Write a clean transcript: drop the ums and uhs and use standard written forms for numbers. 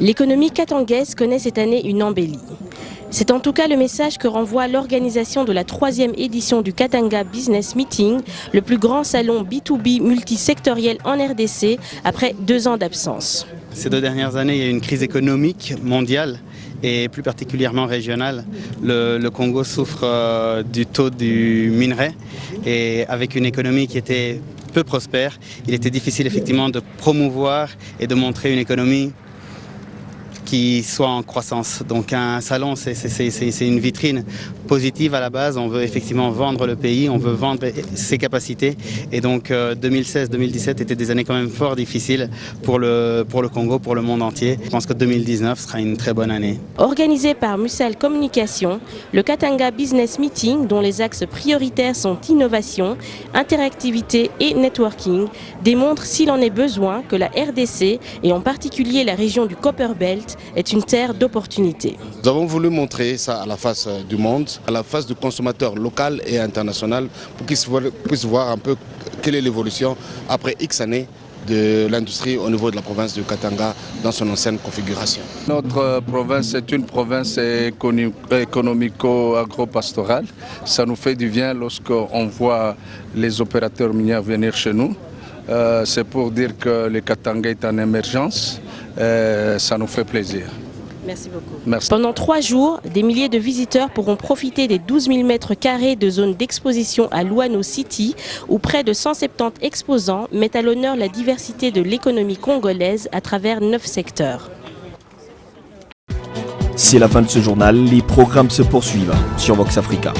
L'économie katangaise connaît cette année une embellie. C'est en tout cas le message que renvoie l'organisation de la 3e édition du Katanga Business Meeting, le plus grand salon B2B multisectoriel en RDC après 2 ans d'absence. Ces 2 dernières années, il y a eu une crise économique mondiale et plus particulièrement régionale. Le Congo souffre du taux du minerai et avec une économie qui était peu prospère, il était difficile effectivement de promouvoir et de montrer une économie qui soit en croissance. Donc un salon, c'est une vitrine positive à la base. On veut effectivement vendre le pays, on veut vendre ses capacités. Et donc 2016-2017 étaient des années quand même fort difficiles pour le Congo, pour le monde entier. Je pense que 2019 sera une très bonne année. Organisé par Mussal Communication, le Katanga Business Meeting, dont les axes prioritaires sont innovation, interactivité et networking, démontre s'il en est besoin que la RDC, et en particulier la région du Copperbelt, est une terre d'opportunités. Nous avons voulu montrer ça à la face du monde, à la face du consommateur local et international, pour qu'ils puissent voir un peu quelle est l'évolution après X années de l'industrie au niveau de la province de Katanga dans son ancienne configuration. Notre province est une province économico-agro-pastorale. Ça nous fait du bien lorsqu'on voit les opérateurs miniers venir chez nous. C'est pour dire que le Katanga est en émergence. Ça nous fait plaisir. Merci beaucoup. Merci. Pendant 3 jours, des milliers de visiteurs pourront profiter des 12 000 m² de zone d'exposition à Luano City, où près de 170 exposants mettent à l'honneur la diversité de l'économie congolaise à travers 9 secteurs. C'est la fin de ce journal, les programmes se poursuivent sur Vox Africa.